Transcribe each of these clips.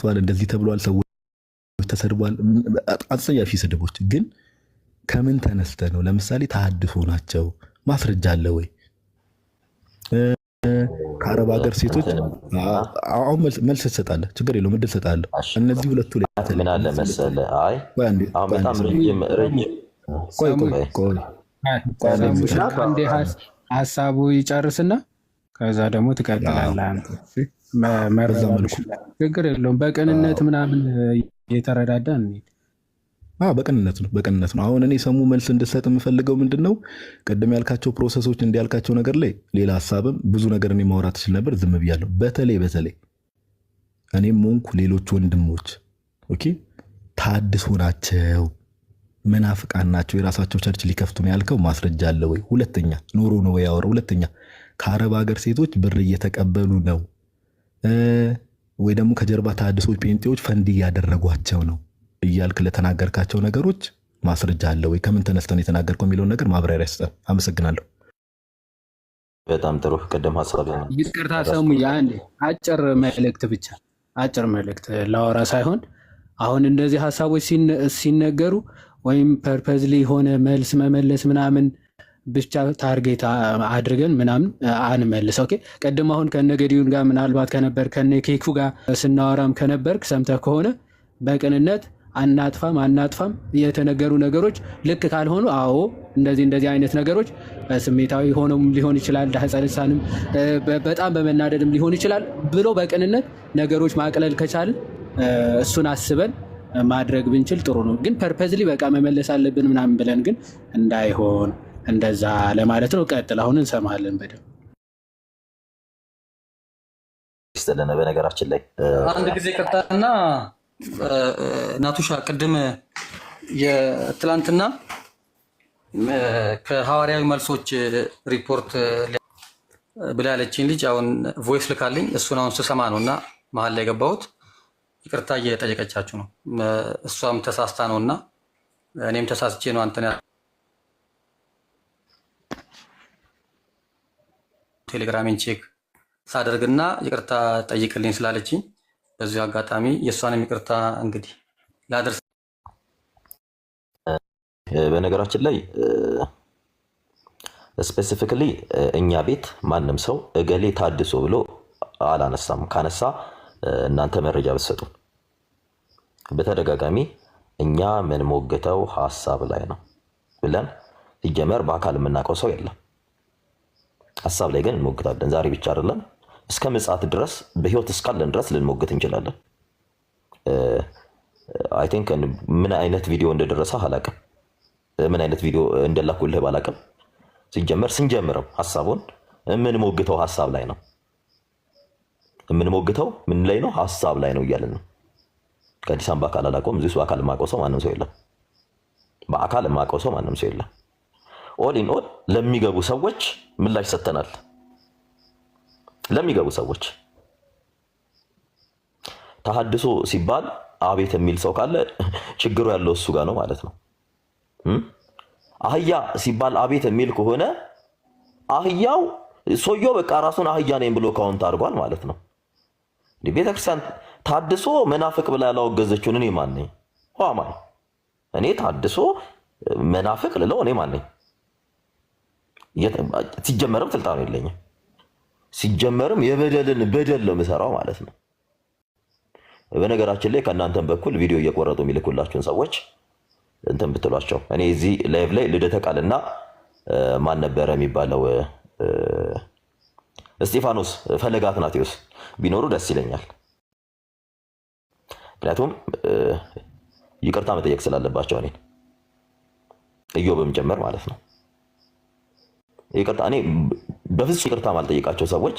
ተመቷል፣ እንደዚህ ተብሏል፣ ሰዎች ተሰድቧል፣ አጸያፊ ስድቦች። ግን ከምን ተነስተ ነው? ለምሳሌ ተሐድሶ ናቸው ማስረጃ አለ ወይ? ከአረብ ሀገር ሴቶች አሁን መልስ ትሰጣለህ፣ ችግር የለውም እድል እሰጥሃለሁ። እነዚህ ሁለቱ ላይ ምን አለ መሰለህ፣ አይ በጣም ሀሳቡ ይጨርስና ከዛ ደግሞ ትቀጥላለህ። ችግር የለውም። በቅንነት ምናምን የተረዳዳ እንሂድ። በቅንነት ነው፣ በቅንነት ነው። አሁን እኔ ሰሙ መልስ እንድሰጥ የምፈልገው ምንድን ነው፣ ቅድም ያልካቸው ፕሮሰሶች እንዲያልካቸው ነገር ላይ ሌላ ሀሳብም ብዙ ነገር እኔ ማውራት እችል ነበር፣ ዝም ብያለሁ። በተለይ እኔም ሆንኩ ሌሎች ወንድሞች ኦኬ ተሐድሶ ናቸው፣ መናፍቃን ናቸው፣ የራሳቸው ቸርች ሊከፍቱ ነው ያልከው ማስረጃ አለ ወይ? ሁለተኛ ኖሮ ነው ያወራው። ሁለተኛ ከአረብ ሀገር ሴቶች ብር እየተቀበሉ ነው ወይ ደግሞ ከጀርባ ተሐድሶች ጴንጤዎች ፈንድ እያደረጓቸው ነው እያልክ ለተናገርካቸው ነገሮች ማስረጃ አለ ወይ? ከምን ተነስተን የተናገርከው የሚለውን ነገር ማብራሪያ ስጠን። አመሰግናለሁ። በጣም ጥሩ። ቅድም ሀሳብ ይቅርታ ሰሙ አንድ አጭር መልእክት ብቻ አጭር መልእክት ላወራ ሳይሆን አሁን እንደዚህ ሀሳቦች ሲነገሩ ወይም ፐርፐዝሊ የሆነ መልስ መመለስ ምናምን ብቻ ታርጌት አድርገን ምናምን አንመልስ። ኦኬ ቅድም አሁን ከነገዲውን ጋር ምናልባት ከነበር ከነ ኬኩ ጋር ስናወራም ከነበርክ ሰምተህ ከሆነ በቅንነት አናጥፋም የተነገሩ ነገሮች ልክ ካልሆኑ አዎ እንደዚህ አይነት ነገሮች ስሜታዊ ሆኖም ሊሆን ይችላል፣ ዳህፀ ልሳንም በጣም በመናደድም ሊሆን ይችላል ብሎ በቅንነት ነገሮች ማቅለል ከቻልን እሱን አስበን ማድረግ ብንችል ጥሩ ነው። ግን ፐርፐዝሊ በቃ መመለስ አለብን ምናምን ብለን ግን እንዳይሆን እንደዛ ለማለት ነው። ቀጥል፣ አሁን እንሰማለን በደምብ። በነገራችን ላይ አንድ ጊዜ ቀጣና ናቱሻ ቅድም የትላንትና ከሐዋርያዊ መልሶች ሪፖርት ብላ ያለችኝ ልጅ አሁን ቮይስ ልካልኝ እሱን አሁን ስሰማ ነው እና መሀል ላይ የገባሁት። ይቅርታ እየጠየቀቻችሁ ነው። እሷም ተሳስታ ነው እና እኔም ተሳስቼ ነው አንተን ቴሌግራሜን ቼክ ሳደርግና ይቅርታ ጠይቅልኝ ስላለችኝ በዚሁ አጋጣሚ የእሷንም ይቅርታ እንግዲህ ላደርስ። በነገራችን ላይ ስፔሲፊካሊ እኛ ቤት ማንም ሰው እገሌ ተሐድሶ ብሎ አላነሳም። ካነሳ እናንተ መረጃ ብትሰጡ። በተደጋጋሚ እኛ ምን ሞገተው ሀሳብ ላይ ነው ብለን ሲጀመር በአካል የምናውቀው ሰው የለም። ሀሳብ ላይ ግን እንሞግታለን። ዛሬ ብቻ አይደለም እስከ ምጽአት ድረስ በህይወት እስካለን ድረስ ልንሞግት እንችላለን። አይ ቲንክ ምን አይነት ቪዲዮ እንደደረሰ አላውቅም፣ ምን አይነት ቪዲዮ እንደላኩልህ ባላውቅም ስንጀምረው ሀሳቡን የምንሞግተው ሀሳብ ላይ ነው። የምንሞግተው ምን ላይ ነው? ሀሳብ ላይ ነው እያልን ነው። ከአዲስ አበባ በአካል አላውቀውም። እዚህ በአካል የማውቀው ሰው ማንም ሰው የለም። በአካል የማውቀው ሰው ማንም ሰው የለም። ኦል ኢን ኦል ለሚገቡ ሰዎች ምላሽ ሰጥተናል። ለሚገቡ ሰዎች ተሐድሶ ሲባል አቤት የሚል ሰው ካለ ችግሩ ያለው እሱ ጋር ነው ማለት ነው። አህያ ሲባል አቤት የሚል ከሆነ አህያው ሰውየው በቃ ራሱን አህያ ነኝ ብሎ ካውንት አድርጓል ማለት ነው። ቤተክርስቲያን ተሐድሶ መናፍቅ ብላ ያላወገዘችውን እኔ ማን ነኝ? ሆማይ እኔ ተሐድሶ መናፍቅ ልለው እኔ ማን ነኝ? ሲጀመርም ስልጣኑ የለኝም። ሲጀመርም የበደልን በደል ነው የምሰራው ማለት ነው። በነገራችን ላይ ከእናንተም በኩል ቪዲዮ እየቆረጡ የሚልኩላችሁን ሰዎች እንትን ብትሏቸው። እኔ እዚህ ላይቭ ላይ ልደተ ቃልና ማን ነበረ የሚባለው እስጢፋኖስ ፈለገ አትናቴዎስ ቢኖሩ ደስ ይለኛል። ምክንያቱም ይቅርታ መጠየቅ ስላለባቸው እኔን ኢዮብም ጭምር ማለት ነው። ይቅርታ እኔ በፍጹም ይቅርታ ማልጠይቃቸው ሰዎች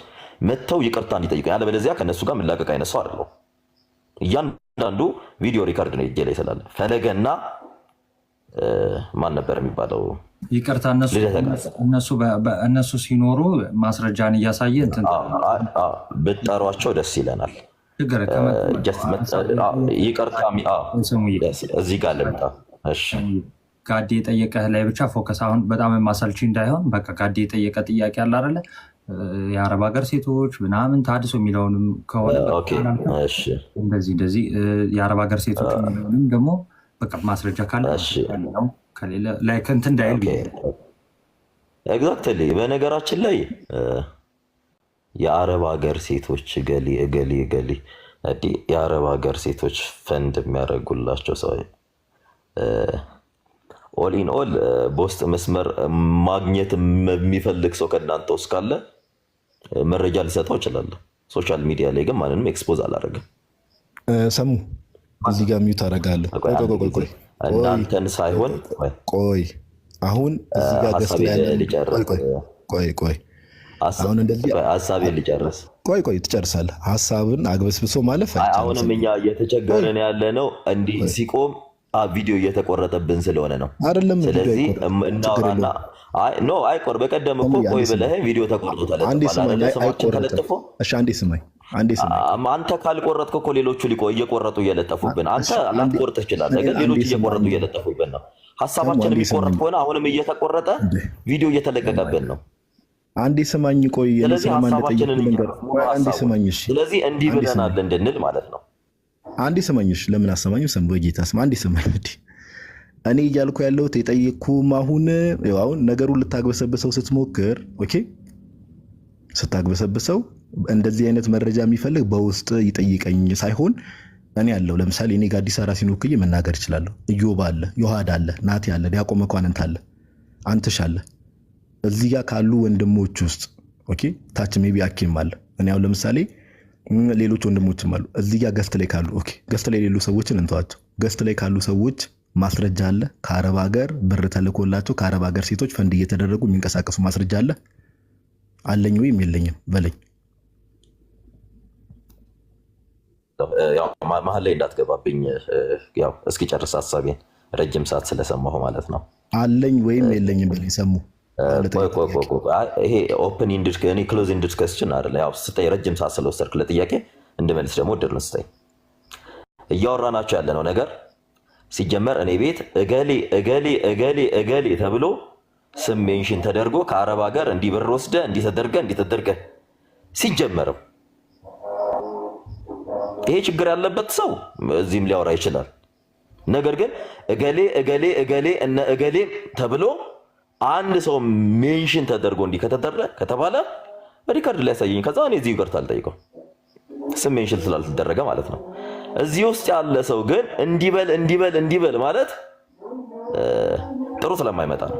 መተው ይቅርታ እንዲጠይቁ፣ ያለበለዚያ ከነሱ ጋር ምላቀቅ አይነት ሰው አይደለሁም። እያንዳንዱ ቪዲዮ ሪካርድ ነው እጄ ላይ ስላለ ፈለገና ማን ነበር የሚባለው ይቅርታ እነሱ ሲኖሩ ማስረጃን እያሳየ እንትን ብትጠሯቸው ደስ ይለናል። ይቅርታ እዚህ ጋር ልምጣ። እሺ ጋዴ የጠየቀህ ላይ ብቻ ፎከስ። አሁን በጣም የማሰልቺ እንዳይሆን በቃ ጋዴ የጠየቀ ጥያቄ አለ አይደለ? የአረብ ሀገር ሴቶች ምናምን ታድሶ የሚለውንም ከሆነ እንደዚህ የአረብ ሀገር ሴቶች የሚለውንም ደግሞ በቃ ማስረጃ ካለ ከሌለ ላይክ እንትን እንዳይል ኤግዛክትሊ። በነገራችን ላይ የአረብ ሀገር ሴቶች ገሊ የአረብ ሀገር ሴቶች ፈንድ የሚያደርጉላቸው ሰው ኦል ኢን ኦል በውስጥ መስመር ማግኘት የሚፈልግ ሰው ከእናንተ ውስጥ ካለ መረጃ ሊሰጠው እችላለሁ። ሶሻል ሚዲያ ላይ ግን ማንንም ኤክስፖዝ አላደርግም። ሰሙ እዚህ ጋር ሚዩት አደርጋለሁ። እናንተን ሳይሆን ቆይ አሁን እዚህ ጋር ገስት ቆይ አሁን እንደዚህ ሀሳቤን ልጨርስ። ቆይ ትጨርሳለህ። ሀሳብን አግበስብሶ ማለፍ አሁንም እኛ እየተቸገረን ያለ ነው። እንዲህ ሲቆም ቪዲዮ እየተቆረጠብን ስለሆነ ነው። አይደለም ስለዚህ እናውራና አይቆር በቀደም እኮ ቆይ ብለህ ቪዲዮ ተቆርጦ ተለጥፎ አንተ ካልቆረጥክ እኮ ሌሎቹ እየቆረጡ እየለጠፉብን፣ አንተ ላትቆርጥ ትችላለህ፣ ግን ሌሎቹ እየቆረጡ እየለጠፉብን ነው። ሀሳባችን የሚቆረጥ ከሆነ አሁንም እየተቆረጠ ቪዲዮ እየተለቀቀብን ነው። አንዴ ስማኝ ቆይ። ስለዚህ እንዲህ ብለናል እንድንል ማለት ነው። አንዴ ስማኝሽ። ለምን አሰማኝ? ሰም በጌታ ስም አንዴ ስማኝ። እኔ እያልኩ ያለሁት የጠየቅኩም አሁን ነገሩን ልታግበሰብሰው ስትሞክር ኦኬ፣ ስታግበሰብሰው እንደዚህ አይነት መረጃ የሚፈልግ በውስጥ ይጠይቀኝ ሳይሆን እኔ ያለው ለምሳሌ እኔ ጋዲሳ ራሴን ወክዬ መናገር እችላለሁ። ኢዮብ አለ፣ ዮሐድ አለ፣ ናቲ አለ፣ ዲያቆን መኳንንት አለ፣ አንተሽ አለ። እዚህ ጋር ካሉ ወንድሞች ውስጥ ኦኬ፣ ታች ሜቢ አኪም አለ። እኔ ያው ለምሳሌ ሌሎች ወንድሞችም አሉ። እዚህ ጋር ገስት ላይ ካሉ ኦኬ፣ ገስት ላይ ሌሉ ሰዎችን እንተዋቸው። ገስት ላይ ካሉ ሰዎች ማስረጃ አለ። ከአረብ ሀገር ብር ተልኮላቸው ከአረብ ሀገር ሴቶች ፈንድ እየተደረጉ የሚንቀሳቀሱ ማስረጃ አለ አለኝ ወይም የለኝም በለኝ። መሀል ላይ እንዳትገባብኝ እስኪ ጨርስ ሀሳቤን፣ ረጅም ሰዓት ስለሰማሁ ማለት ነው። አለኝ ወይም የለኝም በለኝ። ሰሙ ይሄ ኦፕን ክሎዝ ዲስከሽን አይደለ? ስጠኝ ረጅም ሰዓት ስለወሰድክ ለጥያቄ እንድመልስ ደግሞ እድል ስጠኝ። እያወራናቸው ያለነው ነገር ሲጀመር እኔ ቤት እገሌ ተብሎ ስም ሜንሽን ተደርጎ ከአረብ ሀገር እንዲህ ብር ወስደ እንዲተደርገ ሲጀመርም ይሄ ችግር ያለበት ሰው እዚህም ሊያወራ ይችላል። ነገር ግን እገሌ እነ እገሌ ተብሎ አንድ ሰው ሜንሽን ተደርጎ እንዲህ ከተባለ ሪከርድ ላይ ያሳየኝ። ከዛ እኔ እዚህ ይቅርታ አልጠይቀው ስም ሜንሽን ስላልተደረገ ማለት ነው። እዚህ ውስጥ ያለ ሰው ግን እንዲበል ማለት ጥሩ ስለማይመጣ ነው።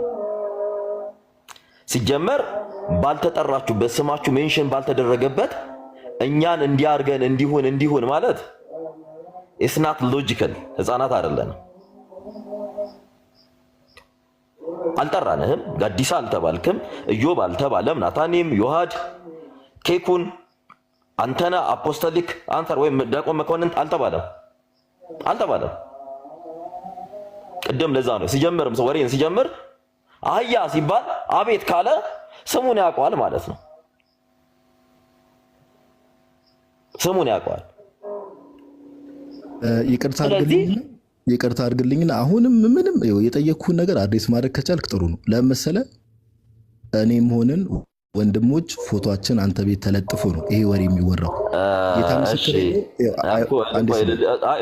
ሲጀመር ባልተጠራችሁበት ስማችሁ ሜንሽን ባልተደረገበት እኛን እንዲያርገን እንዲሁን ማለት ኢትስ ናት ሎጂካል። ህፃናት አይደለንም። አልጠራንህም፣ ጋዲሳ አልተባልክም፣ ኢዮብ አልተባለም፣ ናታኒም፣ ዮሐድ፣ ኬኩን፣ አንተና አፖስቶሊክ አንተር ወይም ዲያቆን መኮንንት አልተባለም። ቅድም ለዛ ነው ሲጀምርም ሰው ወሬን ሲጀምር አህያ ሲባል አቤት ካለ ስሙን ያውቀዋል ማለት ነው። ስሙን ያውቀዋል። ይቅርታ አድርግልኝና አሁንም ምንም የጠየቅኩህን ነገር አድሬስ ማድረግ ከቻልክ ጥሩ ነው። ለምሳሌ እኔም ሆነን ወንድሞች ፎቶአችን አንተ ቤት ተለጥፎ ነው ይሄ ወሬ የሚወራው።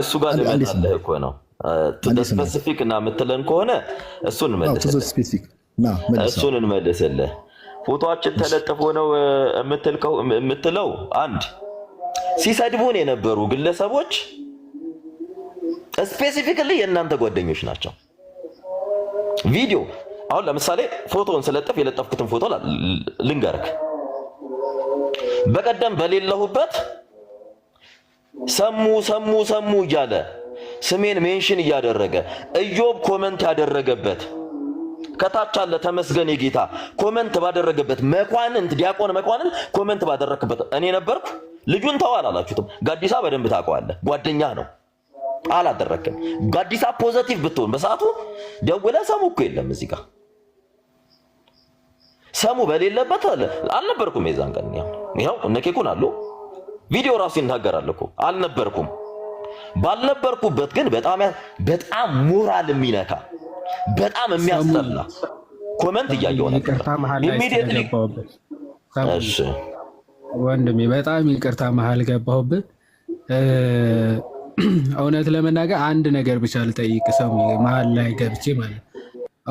እሱ ጋር ልመጣልህ እኮ ነው። ስፔሲፊክ እና የምትለን ከሆነ እሱን እንመልስልህ። ፎቶአችን ተለጥፎ ነው የምትለው አንድ ሲሰድቡን የነበሩ ግለሰቦች ስፔሲፊካሊ የእናንተ ጓደኞች ናቸው። ቪዲዮ አሁን ለምሳሌ ፎቶን ስለጥፍ የለጠፍኩትን ፎቶ ልንገርክ። በቀደም በሌለሁበት ሰሙ እያለ ስሜን ሜንሽን እያደረገ ኢዮብ ኮመንት ያደረገበት ከታች አለ ተመስገን የጌታ ኮመንት ባደረገበት መኳንንት ዲያቆን መኳንንት ኮመንት ባደረክበት እኔ ነበርኩ። ልጁን ተዋል አላችሁትም። ጋዲሳ በደንብ ታውቀዋለህ፣ ጓደኛ ነው። አላደረክም። ጋዲሳ ፖዚቲቭ ብትሆን በሰዓቱ ደውለህ ሰሙ እኮ የለም እዚህ ጋር ሰሙ በሌለበት አልነበርኩም። የዛን ቀን ይኸው እነ ኬኩን አሉ ቪዲዮ ራሱ ይናገራል እኮ አልነበርኩም። ባልነበርኩበት ግን በጣም ሞራል የሚነካ በጣም የሚያስጠላ ኮመንት እያየሁ ነበር። ኢሚዲየትሊ እሺ ወንድሜ በጣም ይቅርታ መሀል ገባሁብህ። እውነት ለመናገር አንድ ነገር ብቻ ልጠይቅ፣ ሰው መሀል ላይ ገብቼ ማለት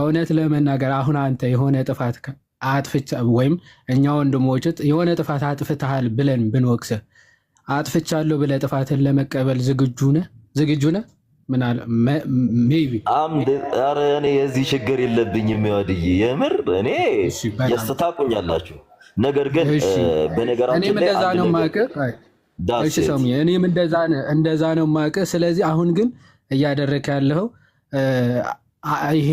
እውነት ለመናገር አሁን አንተ የሆነ ጥፋት አጥፍቻ ወይም እኛ ወንድሞች የሆነ ጥፋት አጥፍተሃል ብለን ብንወቅስ አጥፍቻለሁ ብለህ ጥፋትን ለመቀበል ዝግጁ ነህ? ሜይ ቢ እኔ የዚህ ችግር የለብኝም። ይወድይ የምር እኔ ያስታቁኛላችሁ። ነገር ግን በነገራችን ላይ እንደዛ ነው የማውቅህ። እኔም እንደዛ ነው የማውቅህ። ስለዚህ አሁን ግን እያደረክ ያለው ይሄ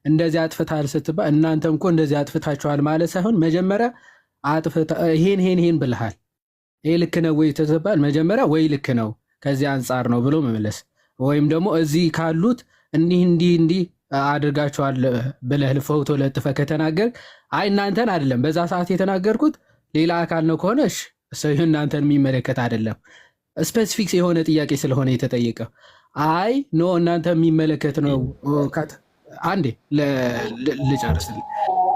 እንደዚህ አጥፍታል ስትባል እናንተም እኮ እንደዚህ አጥፍታችኋል ማለት ሳይሆን መጀመሪያ ይሄን ብልሃል፣ ይሄ ልክ ነው ወይ ተባል መጀመሪያ ወይ ልክ ነው ከዚህ አንጻር ነው ብሎ መመለስ፣ ወይም ደግሞ እዚህ ካሉት እንዲህ አድርጋችኋል ብለህ ፎቶ ለጥፈህ ከተናገር አይ እናንተን አይደለም በዛ ሰዓት የተናገርኩት ሌላ አካል ነው ከሆነ እሺ እናንተን የሚመለከት አይደለም፣ ስፔሲፊክስ የሆነ ጥያቄ ስለሆነ የተጠየቀው አይ ኖ እናንተ የሚመለከት ነው። አንዴ ልጨርስልኝ።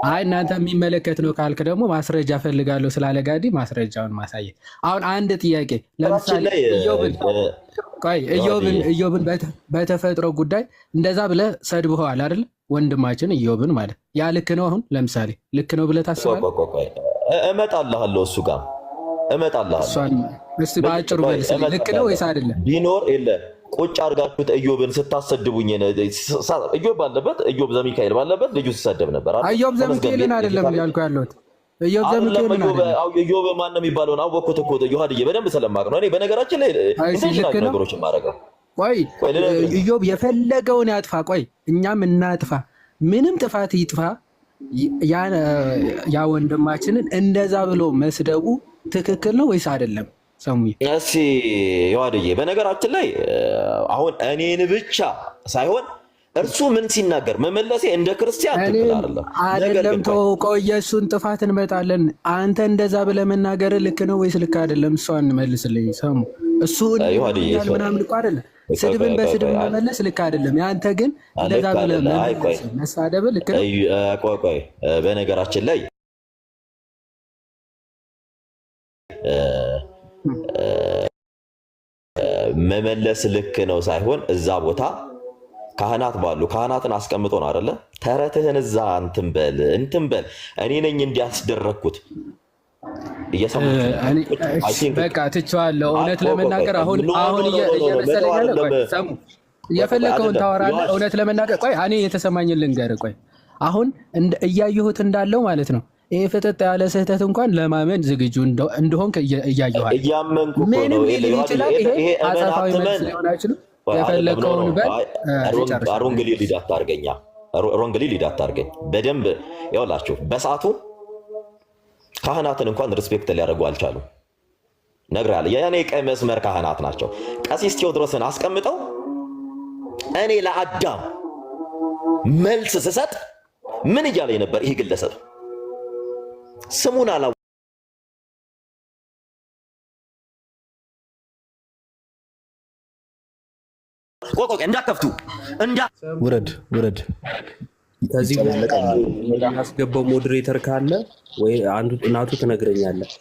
አይ እናንተ የሚመለከት ነው ካልክ ደግሞ ማስረጃ ፈልጋለሁ ስላለ ጋዲ ማስረጃውን ማሳየት። አሁን አንድ ጥያቄ ለምሳሌ ኢዮብን በተፈጥሮ ጉዳይ እንደዛ ብለህ ሰድብኸዋል አይደል? ወንድማችን ኢዮብን ማለት ያ ልክ ነው? አሁን ለምሳሌ ልክ ነው ብለህ ታስባለህ? እመጣልሃለሁ እሱ ጋር እመጣልሃለሁ። እስቲ በአጭሩ በልስልኝ፣ ልክ ነው ወይስ አይደለም? ቢኖር የለ ቁጭ አድርጋችሁት ኢዮብን ስታሰድቡኝ፣ ኢዮብ ባለበት ኢዮብ ዘሚካኤል ባለበት ልጁ ሲሰደብ ነበር። ኢዮብ ዘሚካኤልን አይደለም ያልኩ ያለሁት ኢዮብ ዘሚካኤልን አይደለም። ኢዮብ ማን ነው የሚባለውን አወቅኩት እኮ ዮሐድዬ፣ በደንብ ስለማውቅ ነው። እኔ በነገራችን ላይ ኢንቴንሽናል ነገሮችን ማድረገው። ቆይ ኢዮብ የፈለገውን ያጥፋ፣ ቆይ እኛም እናጥፋ፣ ምንም ጥፋት ይጥፋ፣ ያ ወንድማችንን እንደዛ ብሎ መስደቡ ትክክል ነው ወይስ አይደለም? እሺ ዮሐድዬ፣ በነገራችን ላይ አሁን እኔን ብቻ ሳይሆን እርሱ ምን ሲናገር መመለሴ እንደ ክርስቲያን ትክክል አይደለም። ቆይ የእሱን ጥፋት እንመጣለን። አንተ እንደዛ ብለህ መናገር ልክ ነው ወይስ ልክ አይደለም? እሷን መልስልኝ። እሱ ምናምን እኮ አይደለም፣ ስድብን በስድብ መመለስ ልክ አይደለም። ያንተ ግን እንደዛ ብለህ መሳደብ ልክ ነው። ቆይ በነገራችን ላይ መመለስ ልክ ነው ሳይሆን እዛ ቦታ ካህናት ባሉ ካህናትን አስቀምጦ ነው አይደለ? ተረትህን እዛ እንትን በል እኔ ነኝ እንዲያስደረግኩት በቃ ትቼዋለሁ። እውነት ለመናገር አሁን እየመሰለኝ ያለ የፈለከውን ታወራለህ። እውነት ለመናገር ቆይ እኔ የተሰማኝን ልንገርህ። ቆይ አሁን እያየሁት እንዳለው ማለት ነው ይህ ፍጥጥ ያለ ስህተት እንኳን ለማመን ዝግጁ እንደሆንክ እያየኋል። ምንም ሊል ይችላል። ይሄ አጸፋዊ መልስ ሊሆን አይችልም። የፈለከውን በል። ሮንግሊ ሊድ አታርገኝ። በደንብ ያውላችሁ። በሰዓቱ ካህናትን እንኳን ሪስፔክት ሊያደርጉ አልቻሉም። ነግሬሃለሁ። የኔ ቀይ መስመር ካህናት ናቸው። ቀሲስ ቴዎድሮስን አስቀምጠው እኔ ለአዳም መልስ ስሰጥ ምን እያለኝ ነበር ይህ ግለሰብ? ስሙን አላ ቆቆ እንዳከፍቱ ውረድ። ከዚህ ያስገባው ሞዴሬተር ካለ ወይ አንዱ ጥናቱ ትነግረኛለህ።